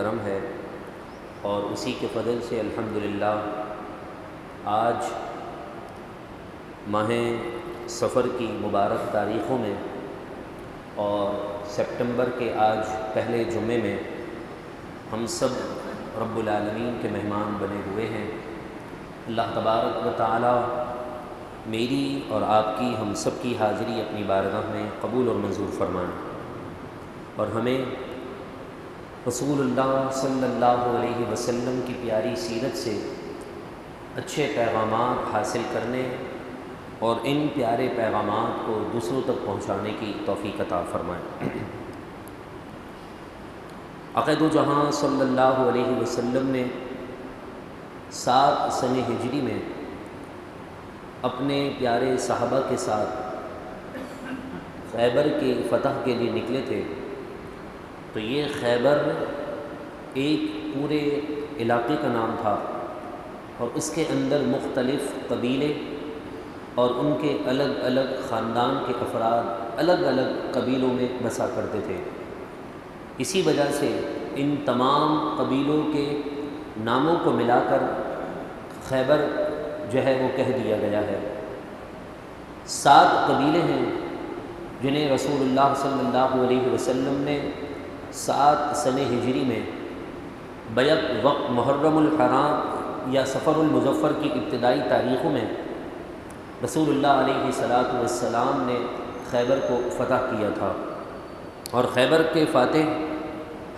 کرم ہے اور اسی کے فضل سے الحمدللہ آج ماہ سفر کی مبارک تاریخوں میں اور سپٹمبر کے آج پہلے جمعے میں ہم سب رب العالمین کے مہمان بنے ہوئے ہیں۔ اللہ تبارک و تعالی میری اور آپ کی ہم سب کی حاضری اپنی بارگاہ میں قبول اور منظور فرمائیں اور ہمیں رسول اللہ صلی اللہ علیہ وسلم کی پیاری سیرت سے اچھے پیغامات حاصل کرنے اور ان پیارے پیغامات کو دوسروں تک پہنچانے کی توفیق عطا فرمائیں۔ عقید جہاں صلی اللہ علیہ وسلم نے 7 سنہ ہجری میں اپنے پیارے صحابہ کے ساتھ خیبر کے فتح کے لیے نکلے تھے، تو یہ خیبر ایک پورے علاقے کا نام تھا اور اس کے اندر مختلف قبیلے اور ان کے الگ الگ خاندان کے افراد الگ الگ قبیلوں میں بسا کرتے تھے۔ اسی وجہ سے ان تمام قبیلوں کے ناموں کو ملا کر خیبر جو ہے وہ کہہ دیا گیا ہے۔ 7 قبیلے ہیں جنہیں رسول اللہ صلی اللہ علیہ وسلم نے 7 سنہ ہجری میں بیک وقت محرم الحرام یا سفر المظفر کی ابتدائی تاریخوں میں رسول اللہ علیہ السلام نے خیبر کو فتح کیا تھا، اور خیبر کے فاتح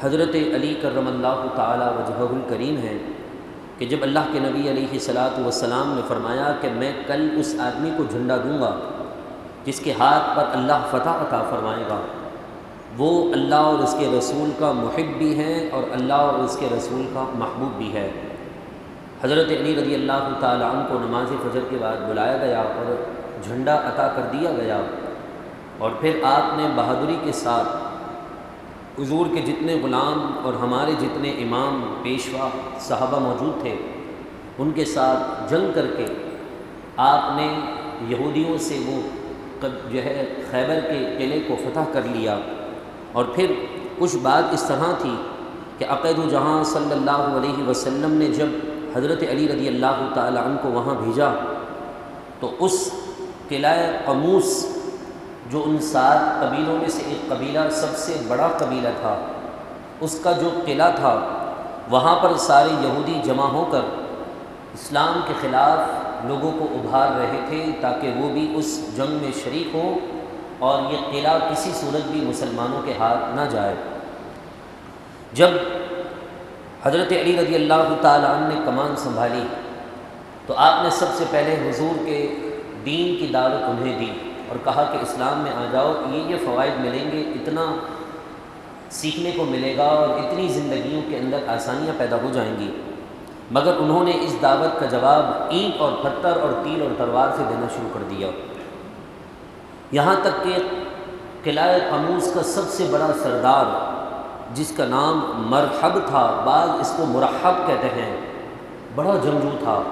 حضرت علی کرم اللہ تعالی وجہہ الکریم ہیں کہ جب اللہ کے نبی علیہ السلام نے فرمایا کہ میں کل اس آدمی کو جھنڈا دوں گا جس کے ہاتھ پر اللہ فتح عطا فرمائے گا، وہ اللہ اور اس کے رسول کا محب بھی ہے اور اللہ اور اس کے رسول کا محبوب بھی ہے۔ حضرت علی رضی اللہ تعالیٰ عنہ کو نماز فجر کے بعد بلایا گیا اور جھنڈا عطا کر دیا گیا، اور پھر آپ نے بہادری کے ساتھ حضور کے جتنے غلام اور ہمارے جتنے امام پیشوا صحابہ موجود تھے ان کے ساتھ جنگ کر کے آپ نے یہودیوں سے وہ جو ہے خیبر کے قلعے کو فتح کر لیا۔ اور پھر کچھ بات اس طرح تھی کہ عقید جہاں صلی اللہ علیہ وسلم نے جب حضرت علی رضی اللہ تعالی عنہ کو وہاں بھیجا تو اس قلعہ قموس جو ان 7 قبیلوں میں سے ایک قبیلہ سب سے بڑا قبیلہ تھا، اس کا جو قلعہ تھا وہاں پر سارے یہودی جمع ہو کر اسلام کے خلاف لوگوں کو ابھار رہے تھے تاکہ وہ بھی اس جنگ میں شریک ہوں اور یہ قلعہ کسی صورت بھی مسلمانوں کے ہاتھ نہ جائے۔ جب حضرت علی رضی اللہ تعالیٰ عنہ نے کمان سنبھالی تو آپ نے سب سے پہلے حضور کے دین کی دعوت انہیں دی اور کہا کہ اسلام میں آ جاؤ، یہ فوائد ملیں گے، اتنا سیکھنے کو ملے گا اور اتنی زندگیوں کے اندر آسانیاں پیدا ہو جائیں گی۔ مگر انہوں نے اس دعوت کا جواب اینٹ اور پتھر اور تیر اور تلوار سے دینا شروع کر دیا، یہاں تک کہ قلعہ قموس کا سب سے بڑا سردار جس کا نام مرحب تھا، بعض اس کو مرحب کہتے ہیں، بڑا جنگجو تھا،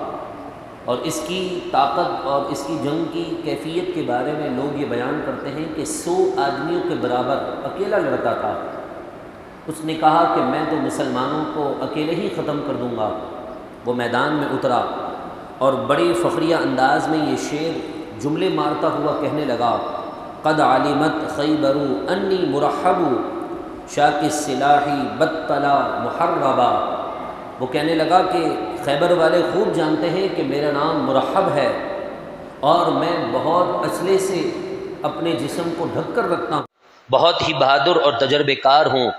اور اس کی طاقت اور اس کی جنگ کی کیفیت کے بارے میں لوگ یہ بیان کرتے ہیں کہ 100 آدمیوں کے برابر اکیلا لڑتا تھا۔ اس نے کہا کہ میں تو مسلمانوں کو اکیلے ہی ختم کر دوں گا۔ وہ میدان میں اترا اور بڑے فخریہ انداز میں یہ شعر جملے مارتا ہوا کہنے لگا، قد علمت خیبر انی مرحب شاک السلاحی بدطلا محربا۔ وہ کہنے لگا کہ خیبر والے خوب جانتے ہیں کہ میرا نام مرحب ہے اور میں بہت اسلحے سے اپنے جسم کو ڈھک کر رکھتا ہوں، بہت ہی بہادر اور تجربے کار ہوں۔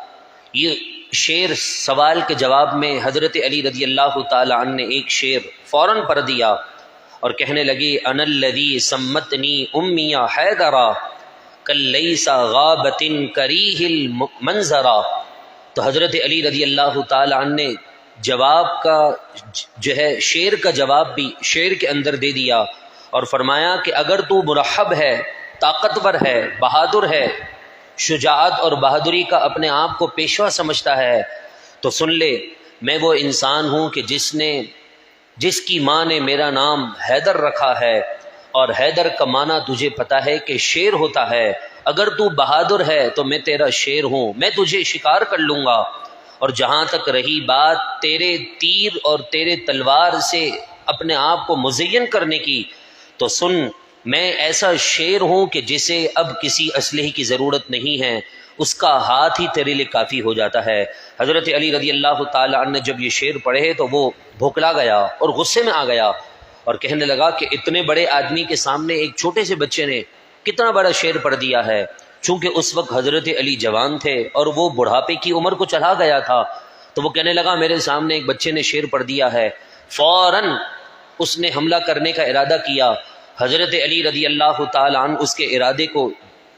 یہ شعر سوال کے جواب میں حضرت علی رضی اللہ تعالی عنہ نے ایک شعر فوراً پڑھ دیا اور کہنے لگے، انا الذی سمتنی امی حیدرا کلیس غابۃ کریہ المنظرا۔ تو حضرت علی رضی اللہ تعالی عنہ نے جواب کا جو ہے شعر کا جواب بھی شعر کے اندر دے دیا اور فرمایا کہ اگر تو مرحب ہے، طاقتور ہے، بہادر ہے، شجاعت اور بہادری کا اپنے آپ کو پیشوا سمجھتا ہے تو سن لے، میں وہ انسان ہوں کہ جس کی ماں نے میرا نام حیدر رکھا ہے، اور حیدر کا معنی تجھے پتہ ہے کہ شیر ہوتا ہے۔ اگر تو بہادر ہے تو میں تیرا شیر ہوں، میں تجھے شکار کر لوں گا، اور جہاں تک رہی بات تیرے تیر اور تیرے تلوار سے اپنے آپ کو مزین کرنے کی، تو سن، میں ایسا شیر ہوں کہ جسے اب کسی اسلحے کی ضرورت نہیں ہے، اس کا ہاتھ ہی تیرے لیے کافی ہو جاتا ہے۔ حضرت علی رضی اللہ تعالی عنہ نے جب یہ شعر پڑھے تو وہ بھوکلا گیا اور غصے میں آ گیا اور کہنے لگا کہ اتنے بڑے آدمی کے سامنے ایک چھوٹے سے بچے نے کتنا بڑا شعر پڑھ دیا ہے۔ چونکہ اس وقت حضرت علی جوان تھے اور وہ بڑھاپے کی عمر کو چلا گیا تھا، تو وہ کہنے لگا میرے سامنے ایک بچے نے شعر پڑھ دیا ہے۔ فوراً اس نے حملہ کرنے کا ارادہ کیا۔ حضرت علی رضی اللہ تعالی عنہ اس کے ارادے کو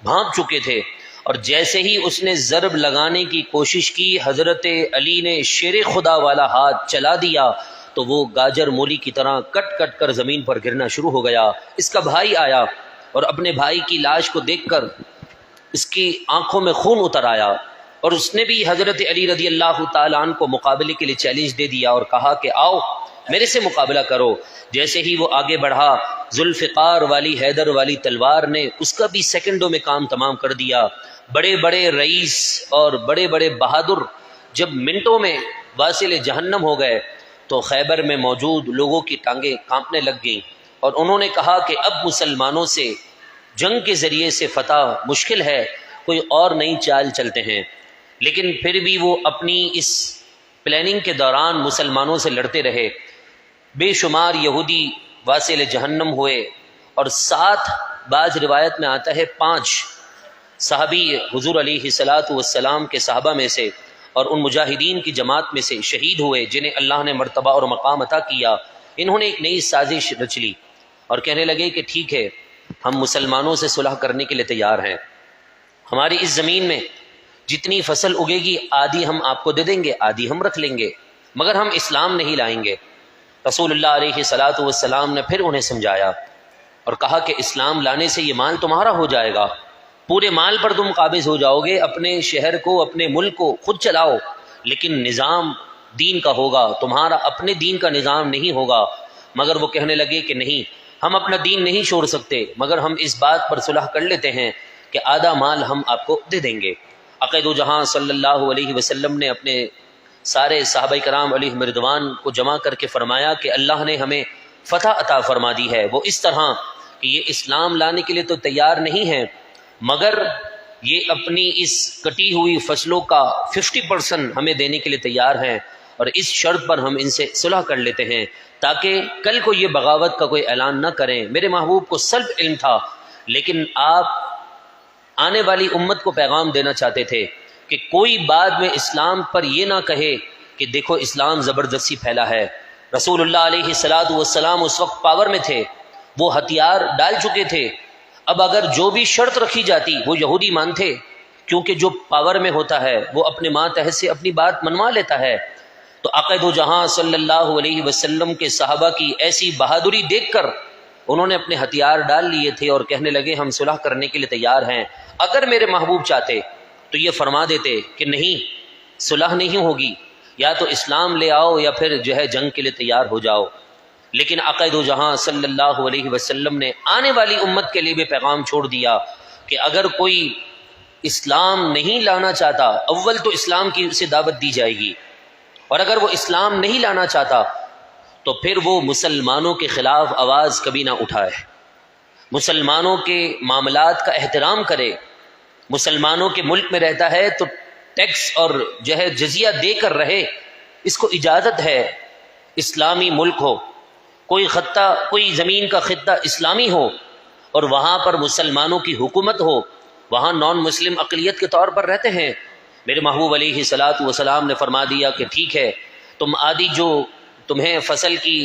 بھانپ چکے تھے، اور جیسے ہی اس نے ضرب لگانے کی کوشش کی، حضرت علی نے شیر خدا والا ہاتھ چلا دیا تو وہ گاجر مولی کی طرح کٹ کٹ کر زمین پر گرنا شروع ہو گیا۔ اس کا بھائی آیا اور اپنے بھائی کی لاش کو دیکھ کر اس کی آنکھوں میں خون اتر آیا، اور اس نے بھی حضرت علی رضی اللہ تعالی عنہ کو مقابلے کے لیے چیلنج دے دیا اور کہا کہ آؤ میرے سے مقابلہ کرو۔ جیسے ہی وہ آگے بڑھا، ذوالفقار والی حیدر والی تلوار نے اس کا بھی سیکنڈوں میں کام تمام کر دیا۔ بڑے بڑے رئیس اور بڑے بڑے بہادر جب منٹوں میں واصل جہنم ہو گئے تو خیبر میں موجود لوگوں کی ٹانگیں کانپنے لگ گئیں، اور انہوں نے کہا کہ اب مسلمانوں سے جنگ کے ذریعے سے فتح مشکل ہے، کوئی اور نئی چال چلتے ہیں۔ لیکن پھر بھی وہ اپنی اس پلاننگ کے دوران مسلمانوں سے لڑتے رہے۔ بے شمار یہودی واصل جہنم ہوئے، اور 7 بعض روایت میں آتا ہے 5 صحابی حضور علیہ الصلاۃ والسلام کے صحابہ میں سے اور ان مجاہدین کی جماعت میں سے شہید ہوئے جنہیں اللہ نے مرتبہ اور مقام عطا کیا۔ انہوں نے ایک نئی سازش رچ لی اور کہنے لگے کہ ٹھیک ہے، ہم مسلمانوں سے صلح کرنے کے لیے تیار ہیں، ہماری اس زمین میں جتنی فصل اگے گی آدھی ہم آپ کو دے دیں گے، آدھی ہم رکھ لیں گے، مگر ہم اسلام نہیں لائیں گے۔ رسول اللہ علیہ الصلاۃ والسلام نے پھر انہیں سمجھایا اور کہا کہ اسلام لانے سے یہ مال تمہارا ہو جائے گا، پورے مال پر تم قابض ہو جاؤ گے، اپنے شہر کو اپنے ملک کو خود چلاؤ، لیکن نظام دین کا ہوگا، تمہارا اپنے دین کا نظام نہیں ہوگا۔ مگر وہ کہنے لگے کہ نہیں، ہم اپنا دین نہیں چھوڑ سکتے، مگر ہم اس بات پر صلح کر لیتے ہیں کہ آدھا مال ہم آپ کو دے دیں گے۔ عقید و جہاں صلی اللہ علیہ وسلم نے اپنے سارے صحابہ کرام علیہم رضوان کو جمع کر کے فرمایا کہ اللہ نے ہمیں فتح عطا فرما دی ہے، وہ اس طرح کہ یہ اسلام لانے کے لیے تو تیار نہیں ہیں، مگر یہ اپنی اس کٹی ہوئی فصلوں کا 50% ہمیں دینے کے لیے تیار ہیں، اور اس شرط پر ہم ان سے صلح کر لیتے ہیں تاکہ کل کو یہ بغاوت کا کوئی اعلان نہ کریں۔ میرے محبوب کو سلب علم تھا، لیکن آپ آنے والی امت کو پیغام دینا چاہتے تھے کہ کوئی بعد میں اسلام پر یہ نہ کہے کہ دیکھو اسلام زبردستی پھیلا ہے۔ رسول اللہ علیہ الصلاۃ والسلام اس وقت پاور میں تھے، وہ ہتھیار ڈال چکے تھے، اب اگر جو بھی شرط رکھی جاتی وہ یہودی مانتے، کیونکہ جو پاور میں ہوتا ہے وہ اپنے ماتحت سے اپنی بات منوا لیتا ہے۔ تو عقید و جہاں صلی اللہ علیہ وسلم کے صحابہ کی ایسی بہادری دیکھ کر انہوں نے اپنے ہتھیار ڈال لیے تھے اور کہنے لگے ہم صلح کرنے کے لیے تیار ہیں۔ اگر میرے محبوب چاہتے تو یہ فرما دیتے کہ نہیں، صلح نہیں ہوگی، یا تو اسلام لے آؤ یا پھر جو ہے جنگ کے لیے تیار ہو جاؤ۔ لیکن عقید و جہاں صلی اللہ علیہ وسلم نے آنے والی امت کے لیے بھی پیغام چھوڑ دیا کہ اگر کوئی اسلام نہیں لانا چاہتا، اول تو اسلام کی اسے دعوت دی جائے گی، اور اگر وہ اسلام نہیں لانا چاہتا تو پھر وہ مسلمانوں کے خلاف آواز کبھی نہ اٹھائے، مسلمانوں کے معاملات کا احترام کرے، مسلمانوں کے ملک میں رہتا ہے تو ٹیکس اور جو ہے جزیہ دے کر رہے، اس کو اجازت ہے۔ اسلامی ملک ہو، کوئی زمین کا خطہ اسلامی ہو اور وہاں پر مسلمانوں کی حکومت ہو، وہاں نان مسلم اقلیت کے طور پر رہتے ہیں۔ میرے محبوب علیہ الصلاۃ والسلام نے فرما دیا کہ ٹھیک ہے، تم آدھی جو تمہیں فصل کی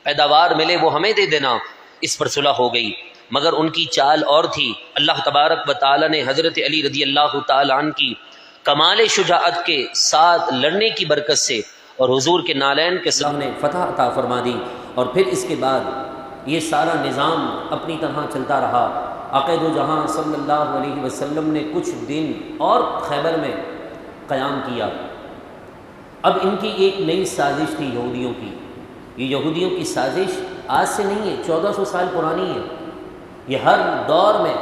پیداوار ملے وہ ہمیں دے دینا۔ اس پر صلح ہو گئی، مگر ان کی چال اور تھی۔ اللہ تبارک و تعالی نے حضرت علی رضی اللہ تعالی عنہ کی کمال شجاعت کے ساتھ لڑنے کی برکت سے اور حضور کے نالین کے ساتھ نے فتح عطا فرما دی، اور پھر اس کے بعد یہ سارا نظام اپنی طرح چلتا رہا۔ عقید و جہاں صلی اللہ علیہ وسلم نے کچھ دن اور خیبر میں قیام کیا۔ اب ان کی ایک نئی سازش تھی یہودیوں کی۔ یہ یہودیوں کی سازش آج سے نہیں ہے، 1400 سال پرانی ہے۔ یہ ہر دور میں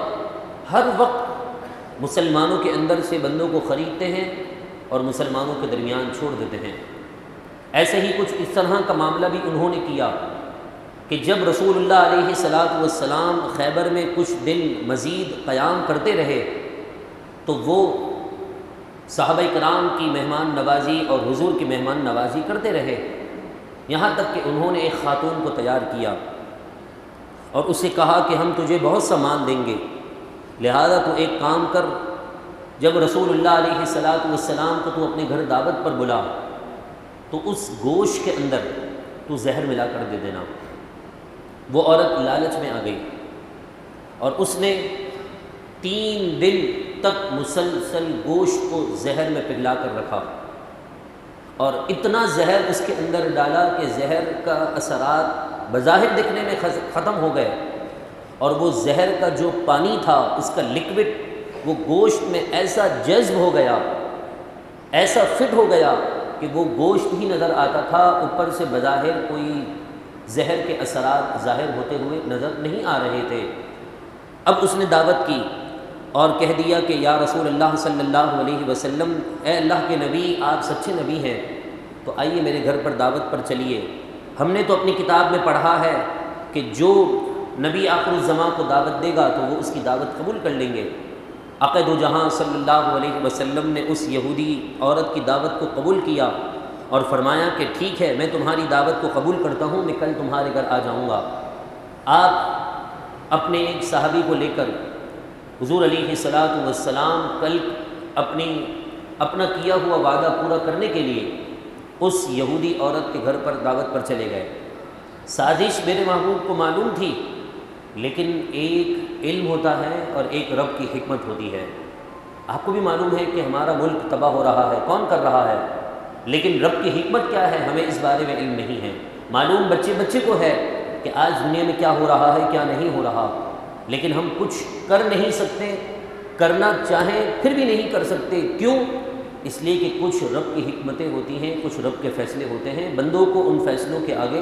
ہر وقت مسلمانوں کے اندر سے بندوں کو خریدتے ہیں اور مسلمانوں کے درمیان چھوڑ دیتے ہیں۔ ایسے ہی کچھ اس طرح کا معاملہ بھی انہوں نے کیا کہ جب رسول اللہ علیہ السلام خیبر میں کچھ دن مزید قیام کرتے رہے تو وہ صحابہ کرام کی مہمان نوازی اور حضور کی مہمان نوازی کرتے رہے، یہاں تک کہ انہوں نے ایک خاتون کو تیار کیا اور اسے کہا کہ ہم تجھے بہت سا مال دیں گے، لہذا تو ایک کام کر، جب رسول اللہ علیہ السلام کو تو اپنے گھر دعوت پر بلا تو اس گوشت کے اندر تو زہر ملا کر دے دینا۔ وہ عورت لالچ میں آ گئی اور اس نے 3 دن تک مسلسل گوشت کو زہر میں پگھلا کر رکھا اور اتنا زہر اس کے اندر ڈالا کہ زہر کا اثرات بظاہر دکھنے میں ختم ہو گئے، اور وہ زہر کا جو پانی تھا اس کا لکوڈ وہ گوشت میں ایسا جذب ہو گیا، ایسا فٹ ہو گیا کہ وہ گوشت ہی نظر آتا تھا، اوپر سے بظاہر کوئی زہر کے اثرات ظاہر ہوتے ہوئے نظر نہیں آ رہے تھے۔ اب اس نے دعوت کی اور کہہ دیا کہ یا رسول اللہ صلی اللہ علیہ وسلم، اے اللہ کے نبی، آپ سچے نبی ہیں، تو آئیے میرے گھر پر دعوت پر چلیے۔ ہم نے تو اپنی کتاب میں پڑھا ہے کہ جو نبی آخر الزمان کو دعوت دے گا تو وہ اس کی دعوت قبول کر لیں گے۔ عقد و جہاں صلی اللہ علیہ وسلم نے اس یہودی عورت کی دعوت کو قبول کیا اور فرمایا کہ ٹھیک ہے، میں تمہاری دعوت کو قبول کرتا ہوں، میں کل تمہارے گھر آ جاؤں گا۔ آپ اپنے ایک صحابی کو لے کر حضور علیہ السلام کل اپنا کیا ہوا وعدہ پورا کرنے کے لیے اس یہودی عورت کے گھر پر دعوت پر چلے گئے۔ سازش میرے محبوب کو معلوم تھی، لیکن ایک علم ہوتا ہے اور ایک رب کی حکمت ہوتی ہے۔ آپ کو بھی معلوم ہے کہ ہمارا ملک تباہ ہو رہا ہے، کون کر رہا ہے، لیکن رب کی حکمت کیا ہے ہمیں اس بارے میں علم نہیں ہے۔ معلوم بچے کو ہے کہ آج دنیا میں کیا ہو رہا ہے، کیا نہیں ہو رہا، لیکن ہم کچھ کر نہیں سکتے، کرنا چاہیں پھر بھی نہیں کر سکتے۔ کیوں؟ اس لیے کہ کچھ رب کی حکمتیں ہوتی ہیں، کچھ رب کے فیصلے ہوتے ہیں، بندوں کو ان فیصلوں کے آگے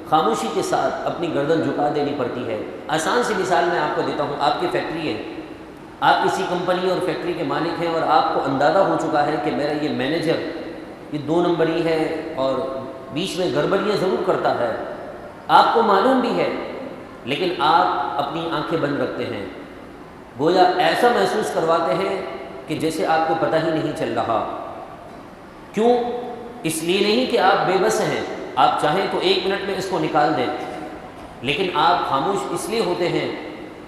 خاموشی کے ساتھ اپنی گردن جھکا دینی پڑتی ہے۔ آسان سی مثال میں آپ کو دیتا ہوں، آپ کی فیکٹری ہے، آپ کسی کمپنی اور فیکٹری کے مالک ہیں اور آپ کو اندازہ ہو چکا ہے کہ میرا یہ مینیجر یہ 2 نمبری ہے اور بیچ میں گڑبڑیاں ضرور کرتا ہے، آپ کو معلوم بھی ہے، لیکن آپ اپنی آنکھیں بند رکھتے ہیں، گویا ایسا محسوس کرواتے ہیں کہ جیسے آپ کو پتہ ہی نہیں چل رہا۔ کیوں؟ اس لیے نہیں کہ آپ بے بس ہیں، آپ چاہیں تو 1 منٹ میں اس کو نکال دیں، لیکن آپ خاموش اس لیے ہوتے ہیں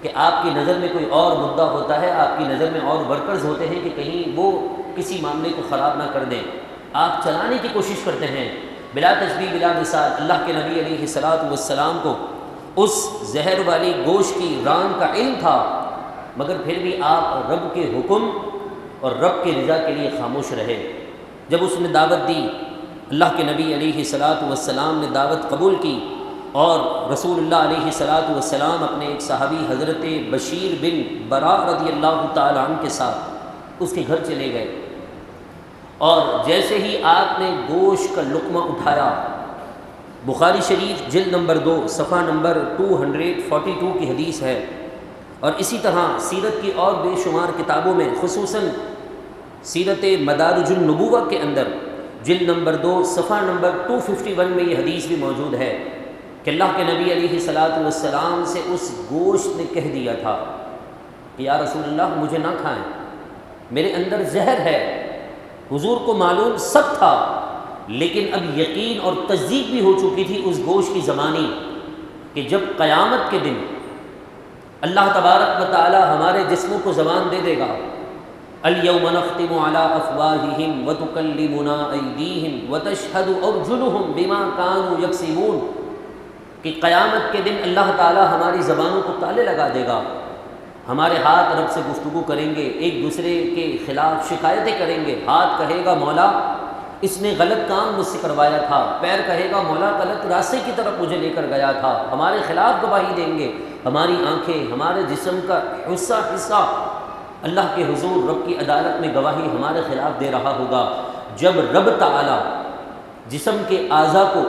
کہ آپ کی نظر میں کوئی اور مدعا ہوتا ہے، آپ کی نظر میں اور ورکرز ہوتے ہیں کہ کہیں وہ کسی معاملے کو خراب نہ کر دیں۔ آپ چلانے کی کوشش کرتے ہیں بلا تشبیہ بلا مثال۔ اللہ کے نبی علیہ السلام کو اس زہر والی گوشت کی ران کا علم تھا، مگر پھر بھی آپ رب کے حکم اور رب کے رضا کے لیے خاموش رہے۔ جب اس نے دعوت دی، اللہ کے نبی علیہ السلام نے دعوت قبول کی اور رسول اللہ علیہ السلام اپنے ایک صحابی حضرت بشیر بن براء رضی اللہ تعالی عنہ کے ساتھ اس کے گھر چلے گئے، اور جیسے ہی آپ نے گوشت کا لقمہ اٹھایا، بخاری شریف جلد نمبر 2 صفحہ نمبر 242 کی حدیث ہے، اور اسی طرح سیرت کی اور بے شمار کتابوں میں، خصوصاً سیرت مدارج النبوہ کے اندر جلد نمبر 2 صفحہ نمبر 251 میں یہ حدیث بھی موجود ہے کہ اللہ کے نبی علیہ السلام سے اس گوشت نے کہہ دیا تھا کہ یا رسول اللہ مجھے نہ کھائیں، میرے اندر زہر ہے۔ حضور کو معلوم سب تھا، لیکن اب یقین اور تصدیق بھی ہو چکی تھی اس گوشت کی زبانی کہ جب قیامت کے دن اللہ تبارک و تعالی ہمارے جسموں کو زبان دے دے گا، الیوم نختم علی افواہہم وتکلمنا ایدیہم وتشہد ارجلہم بما کانوا یکسبون، کہ قیامت کے دن اللہ تعالی ہماری زبانوں کو تالے لگا دے گا، ہمارے ہاتھ رب سے گفتگو کریں گے، ایک دوسرے کے خلاف شکایتیں کریں گے، ہاتھ کہے گا مولا اس نے غلط کام مجھ سے کروایا تھا، پیر کہے گا مولا غلط راستے کی طرف مجھے لے کر گیا تھا، ہمارے خلاف گواہی دیں گے، ہماری آنکھیں، ہمارے جسم کا حصہ اللہ کے حضور رب کی عدالت میں گواہی ہمارے خلاف دے رہا ہوگا۔ جب رب تعالی جسم کے اعضاء کو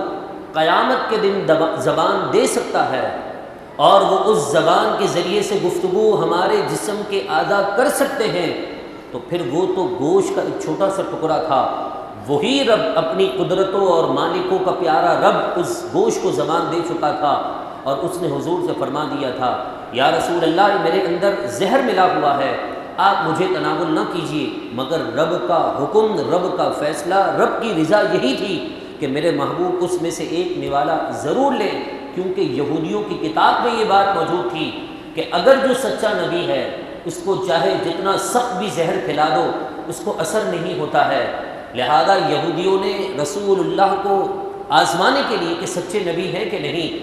قیامت کے دن زبان دے سکتا ہے اور وہ اس زبان کے ذریعے سے گفتگو ہمارے جسم کے اعضاء کر سکتے ہیں، تو پھر وہ تو گوشت کا ایک چھوٹا سا ٹکڑا تھا، وہی رب اپنی قدرتوں اور مالکوں کا پیارا رب اس گوشت کو زبان دے چکا تھا، اور اس نے حضور سے فرما دیا تھا یا رسول اللہ میرے اندر زہر ملا ہوا ہے، آپ مجھے تناول نہ کیجیے، مگر رب کا حکم، رب کا فیصلہ، رب کی رضا یہی تھی کہ میرے محبوب اس میں سے ایک نوالا ضرور لیں، کیونکہ یہودیوں کی کتاب میں یہ بات موجود تھی کہ اگر جو سچا نبی ہے اس کو چاہے جتنا سخت بھی زہر کھلا دو اس کو اثر نہیں ہوتا ہے۔ لہذا یہودیوں نے رسول اللہ کو آزمانے کے لیے کہ سچے نبی ہیں کہ نہیں،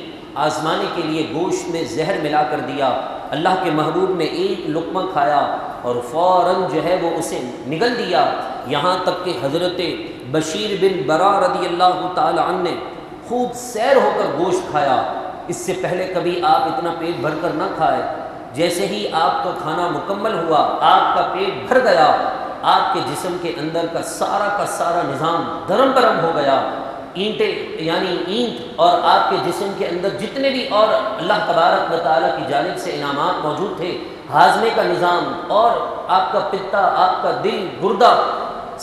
آزمانے کے لیے گوشت میں زہر ملا کر دیا۔ اللہ کے محبوب نے ایک لقمہ کھایا اور فوراً جو ہے وہ اسے نگل دیا، یہاں تک کہ حضرت بشیر بن برا رضی اللہ تعالی عنہ نے خوب سیر ہو کر گوشت کھایا۔ اس سے پہلے کبھی آپ اتنا پیٹ بھر کر نہ کھائے، جیسے ہی آپ کا کھانا مکمل ہوا، آپ کا پیٹ بھر گیا، آپ کے جسم کے اندر کا سارا نظام درم برم ہو گیا، اینٹیں یعنی اینٹ اور آپ کے جسم کے اندر جتنے بھی اور اللہ تبارک و تعالیٰ کی جانب سے انعامات موجود تھے، ہاضمے کا نظام اور آپ کا پتا، آپ کا دل، گردہ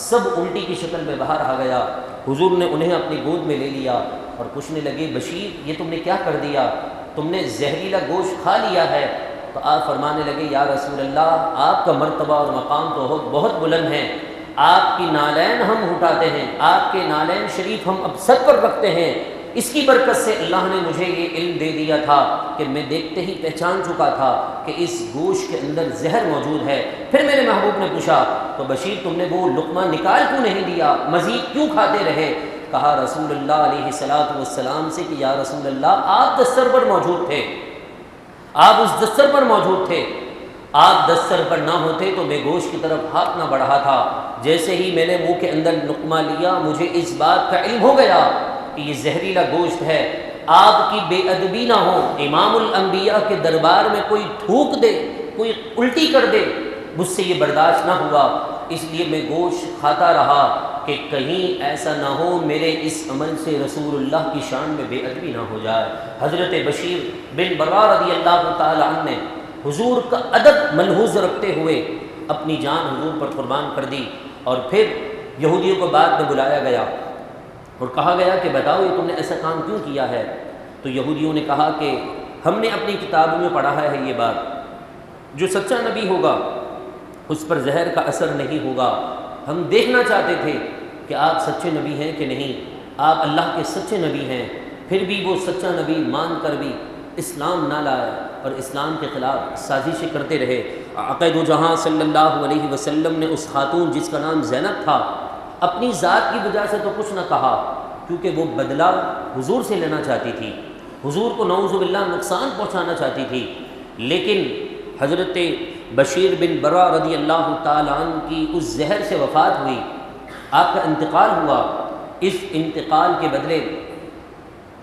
سب الٹی کی شکل میں باہر آ گیا۔ حضور نے انہیں اپنی گود میں لے لیا اور پوچھنے لگے بشیر یہ تم نے کیا کر دیا، تم نے زہریلا گوشت کھا لیا ہے؟ تو آپ فرمانے لگے یا رسول اللہ آپ کا مرتبہ اور مقام تو بہت بلند ہے، آپ کی نالین ہم اٹھاتے ہیں، آپ کے نالین شریف ہم اب سر پر رکھتے ہیں، اس کی برکت سے اللہ نے مجھے یہ علم دے دیا تھا کہ میں دیکھتے ہی پہچان چکا تھا کہ اس گوشت کے اندر زہر موجود ہے۔ پھر میرے محبوب نے پوچھا تو بشیر تم نے وہ لقمہ نکال کیوں نہیں دیا، مزید کیوں کھاتے رہے؟ کہا رسول اللہ علیہ الصلوۃ والسلام سے کہ یا رسول اللہ آپ دستر پر موجود تھے، آپ اس دستر پر موجود تھے، آپ دستر پر نہ ہوتے تو میں گوشت کی طرف ہاتھ نہ بڑھا تھا۔ جیسے ہی میں نے منہ کے اندر لقمہ لیا مجھے اس بات کا علم ہو گیا کہ یہ زہریلا گوشت ہے، آپ کی بے ادبی نہ ہو، امام الانبیاء کے دربار میں کوئی تھوک دے، کوئی الٹی کر دے، مجھ سے یہ برداشت نہ ہوا، اس لیے میں گوشت کھاتا رہا کہ کہیں ایسا نہ ہو میرے اس عمل سے رسول اللہ کی شان میں بے ادبی نہ ہو جائے۔ حضرت بشیر بن برا رضی اللہ تعالی عنہ نے حضور کا ادب ملحوظ رکھتے ہوئے اپنی جان حضور پر قربان کر دی، اور پھر یہودیوں کو بعد میں بلایا گیا اور کہا گیا کہ بتاؤ یہ تم نے ایسا کام کیوں کیا ہے؟ تو یہودیوں نے کہا کہ ہم نے اپنی کتابوں میں پڑھا ہے یہ بات، جو سچا نبی ہوگا اس پر زہر کا اثر نہیں ہوگا، ہم دیکھنا چاہتے تھے کہ آپ سچے نبی ہیں کہ نہیں، آپ اللہ کے سچے نبی ہیں، پھر بھی وہ سچا نبی مان کر بھی اسلام نہ لائے اور اسلام کے خلاف سازشیں کرتے رہے۔ عقید و جہاں صلی اللہ علیہ وسلم نے اس خاتون جس کا نام زینب تھا اپنی ذات کی وجہ سے تو کچھ نہ کہا، کیونکہ وہ بدلہ حضور سے لینا چاہتی تھی، حضور کو نعوذ باللہ نقصان پہنچانا چاہتی تھی، لیکن حضرت بشیر بن برا رضی اللہ تعالی عنہ کی اس زہر سے وفات ہوئی، آپ کا انتقال ہوا، اس انتقال کے بدلے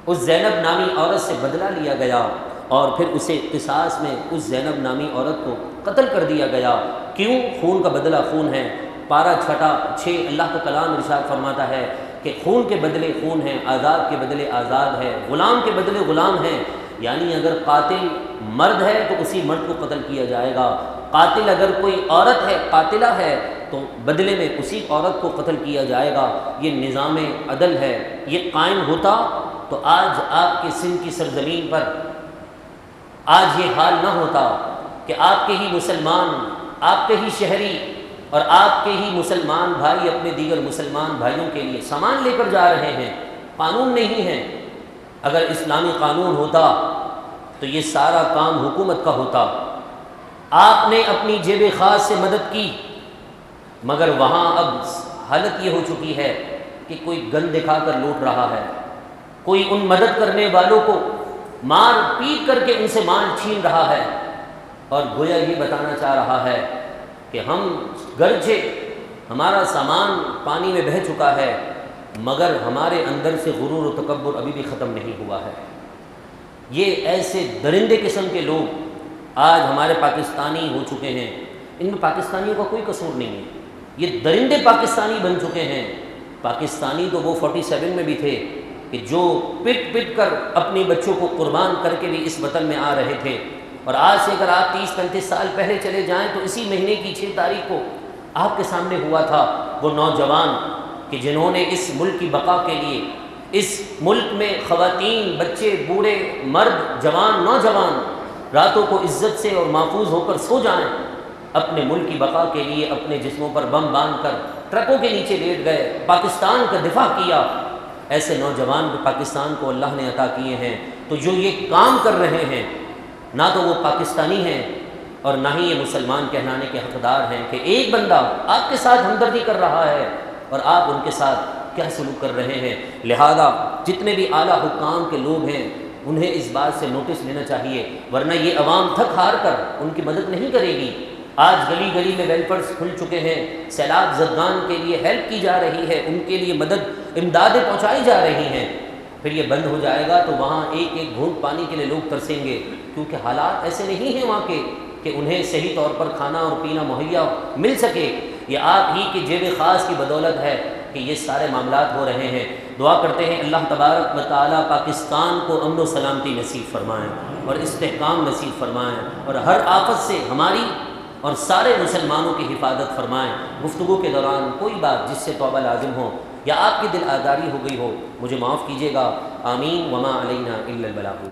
اس زینب نامی عورت سے بدلہ لیا گیا اور پھر اسے قصاص میں اس زینب نامی عورت کو قتل کر دیا گیا۔ کیوں؟ خون کا بدلہ خون ہے۔ پارہ چھٹا 6 اللہ کا کلام ارشاد فرماتا ہے کہ خون کے بدلے خون ہے، آزاد کے بدلے آزاد ہے، غلام کے بدلے غلام ہے، یعنی اگر قاتل مرد ہے تو اسی مرد کو قتل کیا جائے گا، قاتل اگر کوئی عورت ہے، قاتلہ ہے، تو بدلے میں اسی عورت کو قتل کیا جائے گا۔ یہ نظام عدل ہے، یہ قائم ہوتا تو آج آپ کے سندھ کی سرزمین پر آج یہ حال نہ ہوتا کہ آپ کے ہی مسلمان، آپ کے ہی شہری اور آپ کے ہی مسلمان بھائی اپنے دیگر مسلمان بھائیوں کے لیے سامان لے کر جا رہے ہیں، قانون نہیں ہے۔ اگر اسلامی قانون ہوتا تو یہ سارا کام حکومت کا ہوتا، آپ نے اپنی جیب خاص سے مدد کی، مگر وہاں اب حالت یہ ہو چکی ہے کہ کوئی گن دکھا کر لوٹ رہا ہے، کوئی ان مدد کرنے والوں کو مار پیٹ کر کے ان سے مال چھین رہا ہے، اور گویا یہ بتانا چاہ رہا ہے کہ ہم گرچہ ہمارا سامان پانی میں بہہ چکا ہے مگر ہمارے اندر سے غرور و تکبر ابھی بھی ختم نہیں ہوا ہے۔ یہ ایسے درندے قسم کے لوگ آج ہمارے پاکستانی ہو چکے ہیں، ان میں پاکستانیوں کا کوئی قصور نہیں ہے، یہ درندے پاکستانی بن چکے ہیں۔ پاکستانی تو وہ 47 میں بھی تھے کہ جو پٹ پٹ کر اپنی بچوں کو قربان کر کے بھی اس وطن میں آ رہے تھے، اور آج سے اگر آپ 30-35 سال پہلے چلے جائیں تو اسی مہینے کی 6 تاریخ کو آپ کے سامنے ہوا تھا وہ نوجوان کہ جنہوں نے اس ملک کی بقا کے لیے، اس ملک میں خواتین، بچے، بوڑھے، مرد، جوان، نوجوان راتوں کو عزت سے اور محفوظ ہو کر سو جائیں، اپنے ملک کی بقا کے لیے اپنے جسموں پر بم باندھ کر ٹرکوں کے نیچے لیٹ گئے، پاکستان کا دفاع کیا۔ ایسے نوجوان بھی پاکستان کو اللہ نے عطا کیے ہیں۔ تو جو یہ کام کر رہے ہیں، نہ تو وہ پاکستانی ہیں اور نہ ہی یہ مسلمان کہلانے کے حقدار ہیں کہ ایک بندہ آپ کے ساتھ ہمدردی کر رہا ہے اور آپ ان کے ساتھ کیا سلوک کر رہے ہیں۔ لہذا جتنے بھی اعلیٰ حکام کے لوگ ہیں انہیں اس بات سے نوٹس لینا چاہیے، ورنہ یہ عوام تھک ہار کر ان کی مدد نہیں کرے گی۔ آج گلی گلی میں ویلفیئرز کھل چکے ہیں، سیلاب زدگان کے لیے ہیلپ کی جا رہی ہے، ان کے لیے مدد امدادیں پہنچائی جا رہی ہیں۔ پھر یہ بند ہو جائے گا تو وہاں ایک ایک گھونٹ پانی کے لیے لوگ ترسیں گے، کیونکہ حالات ایسے نہیں ہیں وہاں کے کہ انہیں صحیح طور پر کھانا اور پینا مہیا مل سکے۔ یہ آپ ہی کی جیب خاص کی بدولت ہے کہ یہ سارے معاملات ہو رہے ہیں۔ دعا کرتے ہیں اللہ تبارک و تعالیٰ پاکستان کو امن و سلامتی نصیب فرمائیں اور استحکام نصیب فرمائیں اور ہر آفت سے ہماری اور سارے مسلمانوں کی حفاظت فرمائیں۔ گفتگو کے دوران کوئی بات جس سے توبہ لازم ہو یا آپ کی دل آزاری ہو گئی ہو مجھے معاف کیجیے گا۔ آمین۔ وما علینا الا البلاغ۔